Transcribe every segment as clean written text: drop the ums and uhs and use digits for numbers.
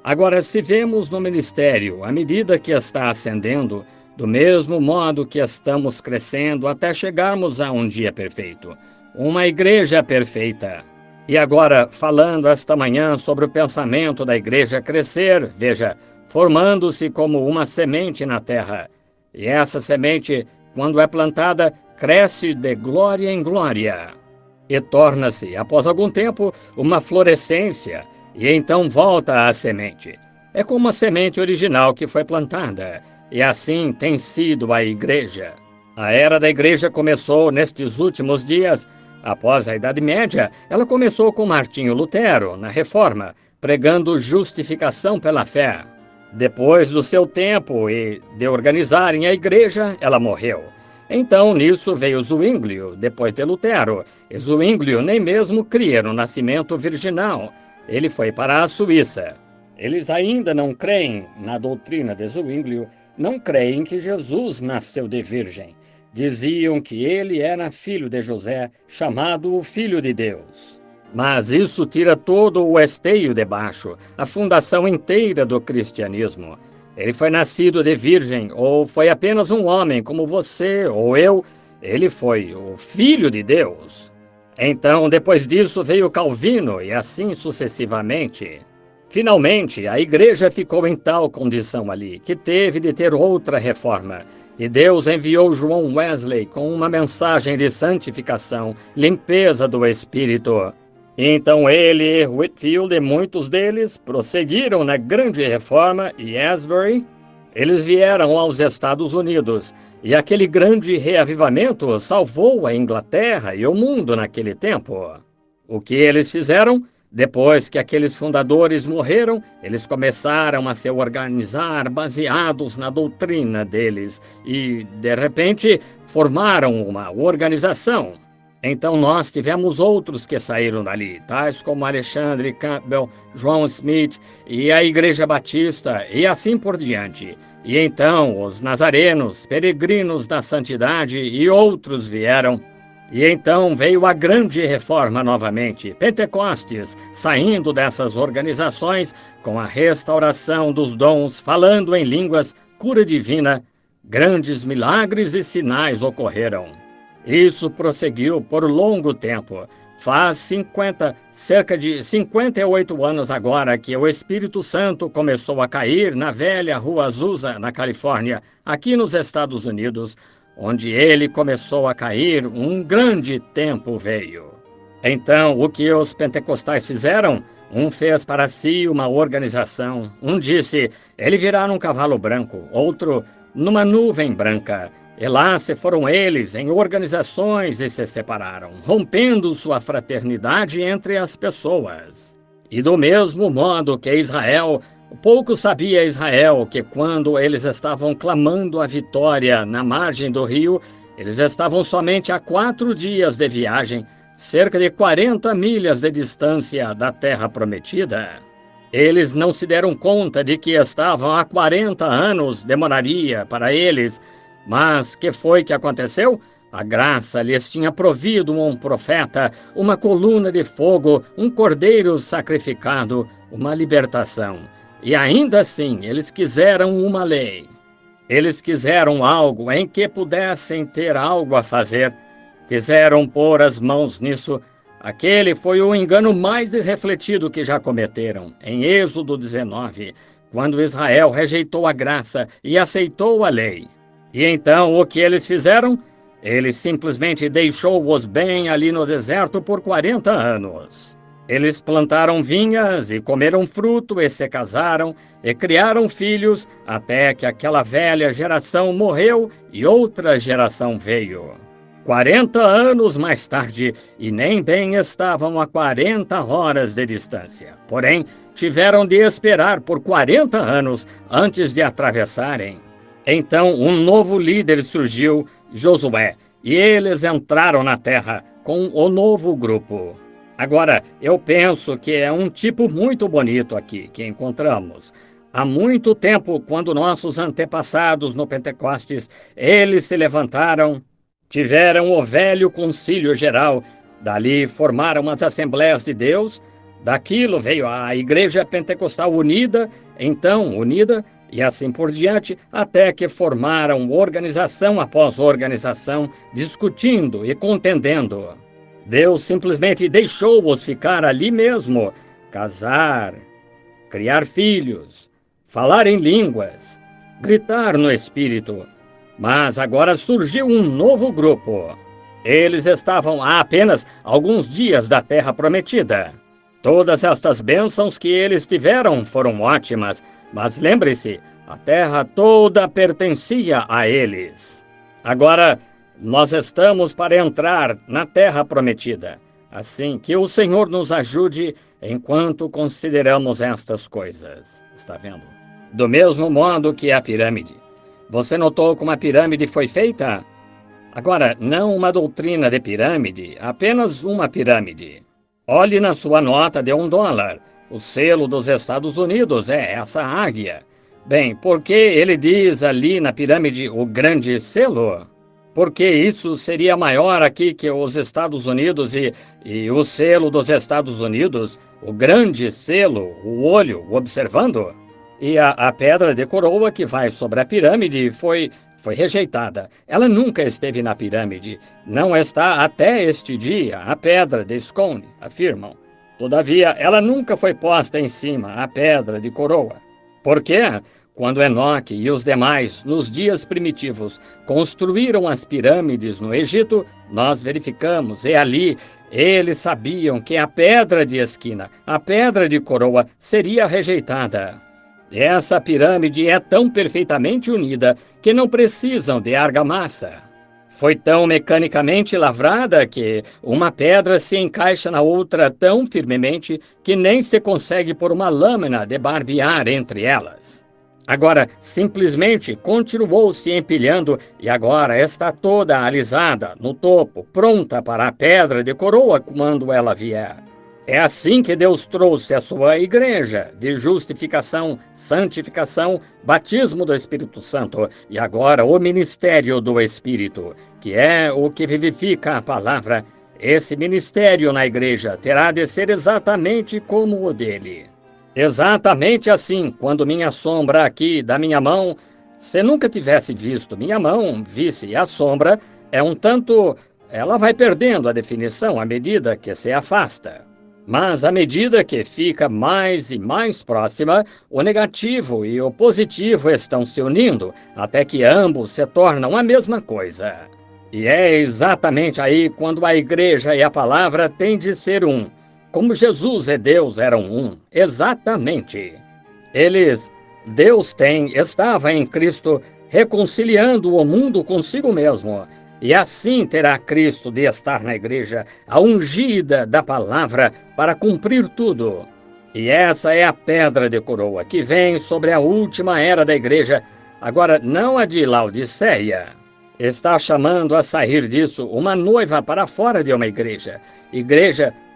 Agora, se vemos no ministério, à medida que está ascendendo, do mesmo modo que estamos crescendo até chegarmos a um dia perfeito, uma igreja perfeita. E agora, falando esta manhã sobre o pensamento da igreja crescer, veja, formando-se como uma semente na terra. E essa semente, quando é plantada, cresce de glória em glória. E torna-se, após algum tempo, uma florescência, e então volta à semente. É como a semente original que foi plantada, e assim tem sido a igreja. A era da igreja começou nestes últimos dias. Após a Idade Média, ela começou com Martinho Lutero, na Reforma, pregando justificação pela fé. Depois do seu tempo e de organizarem a igreja, ela morreu. Então, nisso veio Zwinglio, depois de Lutero. E Zwinglio nem mesmo cria no nascimento virginal. Ele foi para a Suíça. Eles ainda não creem na doutrina de Zwinglio, não creem que Jesus nasceu de virgem. Diziam que ele era filho de José, chamado o Filho de Deus. Mas isso tira todo o esteio de baixo, a fundação inteira do cristianismo. Ele foi nascido de virgem, ou foi apenas um homem como você ou eu. Ele foi o Filho de Deus. Então, depois disso, veio Calvino e assim sucessivamente. Finalmente, a igreja ficou em tal condição ali, que teve de ter outra reforma. E Deus enviou João Wesley com uma mensagem de santificação, limpeza do Espírito. Então ele, Whitefield e muitos deles prosseguiram na grande reforma e Asbury. Eles vieram aos Estados Unidos e aquele grande reavivamento salvou a Inglaterra e o mundo naquele tempo. O que eles fizeram? Depois que aqueles fundadores morreram, eles começaram a se organizar baseados na doutrina deles e, de repente, formaram uma organização. Então nós tivemos outros que saíram dali, tais como Alexandre Campbell, João Smith e a Igreja Batista e assim por diante. E então os nazarenos, peregrinos da santidade e outros vieram. E então veio a grande reforma novamente, Pentecostes, saindo dessas organizações com a restauração dos dons, falando em línguas, cura divina, grandes milagres e sinais ocorreram. Isso prosseguiu por longo tempo. Faz cerca de 58 anos agora que o Espírito Santo começou a cair na velha Rua Azusa, na Califórnia, aqui nos Estados Unidos, onde ele começou a cair, um grande tempo veio. Então, o que os pentecostais fizeram? Um fez para si uma organização. Um disse, ele virá num cavalo branco, outro numa nuvem branca. E lá se foram eles em organizações e se separaram, rompendo sua fraternidade entre as pessoas. E do mesmo modo que Israel, pouco sabia Israel que quando eles estavam clamando a vitória na margem do rio, eles estavam somente a 4 dias de viagem, cerca de 40 milhas de distância da terra prometida. Eles não se deram conta de que estavam há 40 anos, demoraria para eles. Mas que foi que aconteceu? A graça lhes tinha provido um profeta, uma coluna de fogo, um cordeiro sacrificado, uma libertação. E ainda assim, eles quiseram uma lei. Eles quiseram algo em que pudessem ter algo a fazer. Quiseram pôr as mãos nisso. Aquele foi o engano mais irrefletido que já cometeram. Em Êxodo 19, quando Israel rejeitou a graça e aceitou a lei. E então, o que eles fizeram? Ele simplesmente deixou-os bem ali no deserto por 40 anos. Eles plantaram vinhas e comeram fruto e se casaram e criaram filhos até que aquela velha geração morreu e outra geração veio. 40 anos mais tarde, e nem bem estavam a 40 horas de distância. Porém, tiveram de esperar por 40 anos antes de atravessarem. Então, um novo líder surgiu, Josué, e eles entraram na terra com o novo grupo. Agora, eu penso que é um tipo muito bonito aqui que encontramos. Há muito tempo, quando nossos antepassados no Pentecostes, eles se levantaram, tiveram o velho concílio geral, dali formaram as Assembleias de Deus, Daquilo veio a Igreja Pentecostal unida, então unida, e assim por diante, até que formaram organização após organização, discutindo e contendendo. Deus simplesmente deixou-os ficar ali mesmo, casar, criar filhos, falar em línguas, gritar no Espírito. Mas agora surgiu um novo grupo. Eles estavam a apenas alguns dias da Terra Prometida. Todas estas bênçãos que eles tiveram foram ótimas, mas lembre-se, a terra toda pertencia a eles. Agora, nós estamos para entrar na Terra Prometida. Assim, que o Senhor nos ajude enquanto consideramos estas coisas. Está vendo? Do mesmo modo que a pirâmide. Você notou como a pirâmide foi feita? Agora, não uma doutrina de pirâmide, apenas uma pirâmide. Olhe na sua nota de $1. O selo dos Estados Unidos é essa águia. Bem, por que ele diz ali na pirâmide o grande selo? Porque isso seria maior aqui que os Estados Unidos e o selo dos Estados Unidos, o grande selo, o olho observando. E a pedra de coroa que vai sobre a pirâmide foi rejeitada. Ela nunca esteve na pirâmide. Não está até este dia. A pedra de Scone, afirmam. Todavia, ela nunca foi posta em cima, a pedra de coroa. Por quê? Quando Enoque e os demais, nos dias primitivos, construíram as pirâmides no Egito, nós verificamos, e ali eles sabiam que a pedra de esquina, a pedra de coroa, seria rejeitada. Essa pirâmide é tão perfeitamente unida que não precisam de argamassa. Foi tão mecanicamente lavrada que uma pedra se encaixa na outra tão firmemente que nem se consegue pôr uma lâmina de barbear entre elas. Agora, simplesmente continuou se empilhando e agora está toda alisada no topo, pronta para a pedra de coroa quando ela vier. É assim que Deus trouxe a sua igreja de justificação, santificação, batismo do Espírito Santo e agora o ministério do Espírito, que é o que vivifica a palavra. Esse ministério na igreja terá de ser exatamente como o dele. Exatamente assim, quando minha sombra aqui da minha mão, se nunca tivesse visto minha mão, visse a sombra, é um tanto... ela vai perdendo a definição à medida que se afasta. Mas à medida que fica mais e mais próxima, o negativo e o positivo estão se unindo, até que ambos se tornam a mesma coisa. E é exatamente aí quando a igreja e a palavra têm de ser um. Como Jesus e Deus eram um, exatamente. Deus estava em Cristo reconciliando o mundo consigo mesmo. E assim terá Cristo de estar na igreja, a ungida da palavra, para cumprir tudo. E essa é a pedra de coroa que vem sobre a última era da igreja, agora não a de Laodiceia. Está chamando a sair disso uma noiva para fora de uma igreja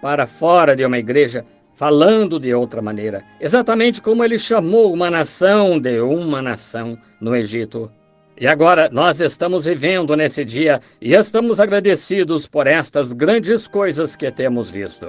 para fora de uma igreja, falando de outra maneira, exatamente como ele chamou uma nação de uma nação no Egito. E agora nós estamos vivendo nesse dia e estamos agradecidos por estas grandes coisas que temos visto.